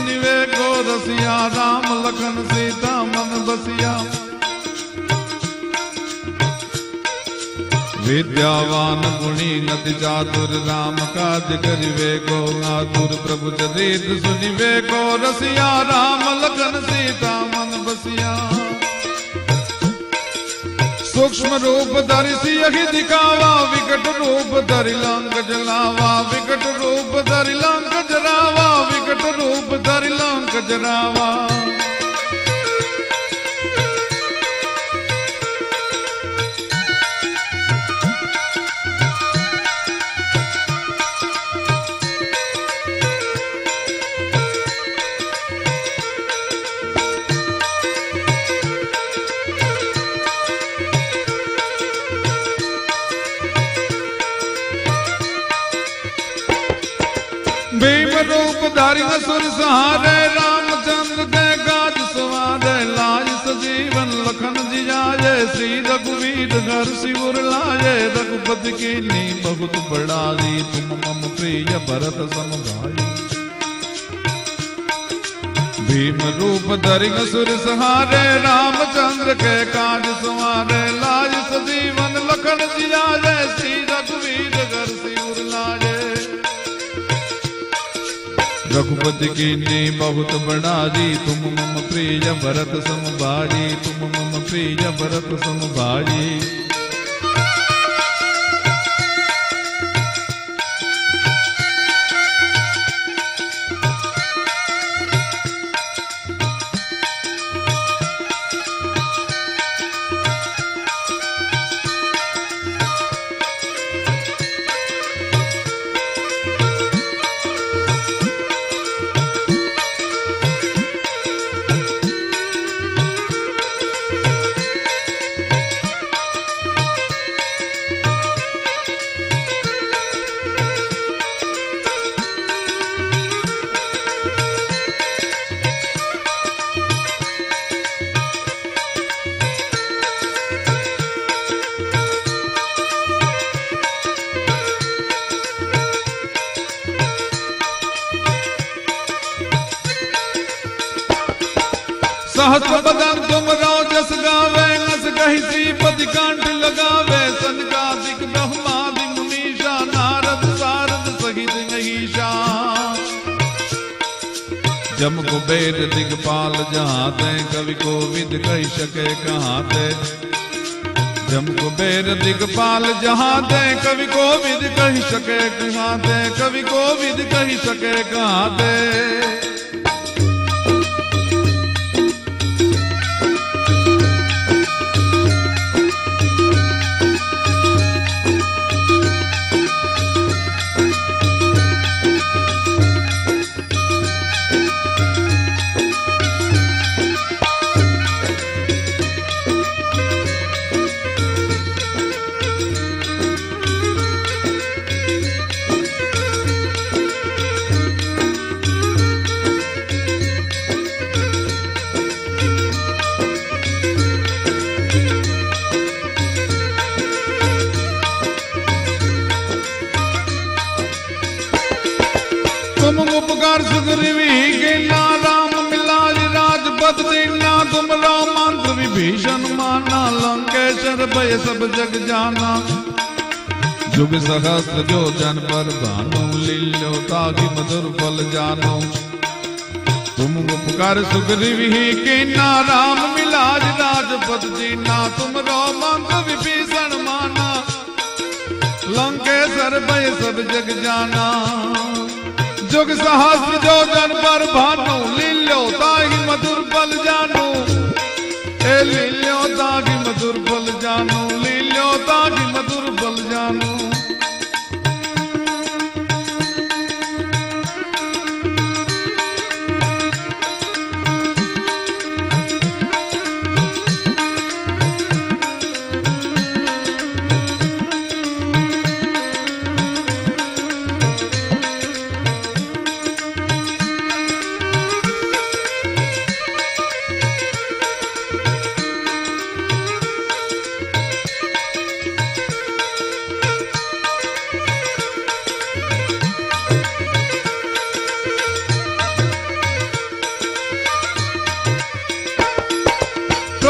सुनिवे को रसिया, राम लखन सीता मन बसिया। विद्यावान गुणी नति चातुर, राम काज करिवे को आतुर। प्रभु चरित सुनिवे को रसिया, राम लखन सीता मन बसिया। सूक्ष्म रूप धरि सियहि दिखावा, विकट रूप धरि लंक जलावा। विकट रूप धरि लंक जलावा, विकट रूप धरि लंक जलावा। भीम रूप धारी असुर सहारे, रामचंद्र के काज सवारे। लाज सजीवन लखन जियाए, श्री रघुवीर घर सिर लाए। रघुपति कीन्ही बहुत बड़ाई, तुम मम प्रिय भरत सम भाई। भीम रूप धरि असुर सहारे, रामचंद्र के काज सवारे। लाज सजीवन लखन जियाए, श्री रघुवीर घर सिर लाए। रघुपति कीन्ही बहुत बड़ाई, तुम मम प्रिय भरत सम भाई। तुम मम प्रिय भरत सम भाई। सहस्र बदन तुम जस गावे, नस कहि श्रीपति कंठ लगावे। सनकादिक ब्रह्मादि मुनीषा, नारद सारद सहित महिषा। जम कुबेर दिगपाल जहाँ ते, कवि को विद कहि सके कहाँ ते। जम कुबेर दिगपाल जहाँ ते, कवि को विद कहि सके कहाँ ते। कवि को विद कहि सके कहाँ ते। उपकार सुग्रीवी के ना, राम मिलाज राजपद दीना। तुम राम मंत्र विभीषण माना, लंकेश्वर भय सब जग जाना। जुग सहस्त्र जो जन पर भानु, लील्यो ताकि मधुर फल जानो। तुम उपकार सुग्रीवी के ना, राम मिलाज राजपद दीना। तुम राम मंत्र विभीषण माना, लंकेश्वर भय सब जग जाना। जुग सहस्त्र जो जन पर भानु, लील्यो ताहि मधुर फल जानो। ए लील्यो ताहि मधुर फल जानो, लील्यो ताहि मधुर फल जानो।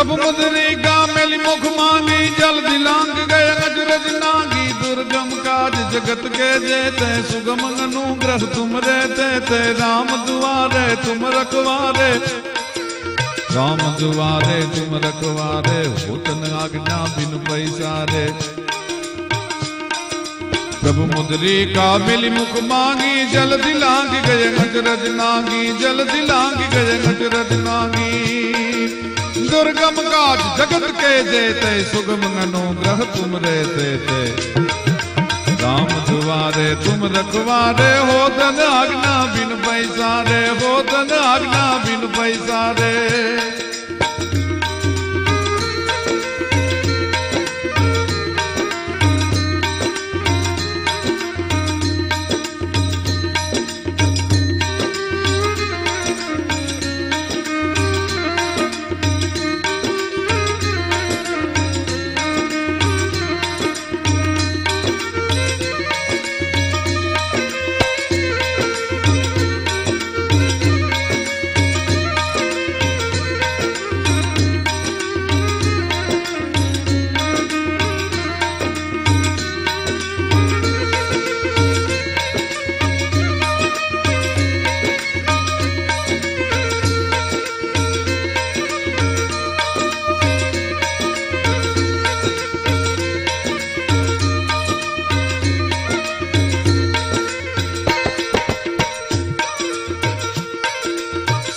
प्रभु मुद्रिका मिली मुख मांगी जल दिलांग गए अजरज नागी दुर्गम काज जगत के जेते सुगम अनुग्रह तुम रहते ते राम दुआरे तुम रखवारे राम दुआरे तुम रखवारे होतन आज्ञा बिन पैसारे प्रभु मुद्रिका मिली मुख मांगी जल दिलांग गए अजरज नागी जल दिलांग गए अजरज नागी दुर्गम काज जगत के जेते सुगम अनुग्रह तुम रहते थे राम दुआरे तुम रखवारे हो धन आज्ञा बिन पैसारे हो धन आज्ञा बिन पैसारे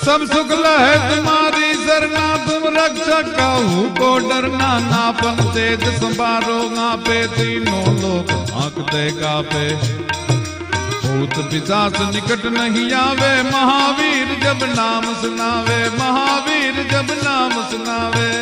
सब सुख है तुम्हारी सरना तुम रक्षक कहू को डरना नापन तेज संभारो पे तीनों लोग आंकते कापे भूत पिशाच निकट नहीं आवे महावीर जब नाम सुनावे महावीर जब नाम सुनावे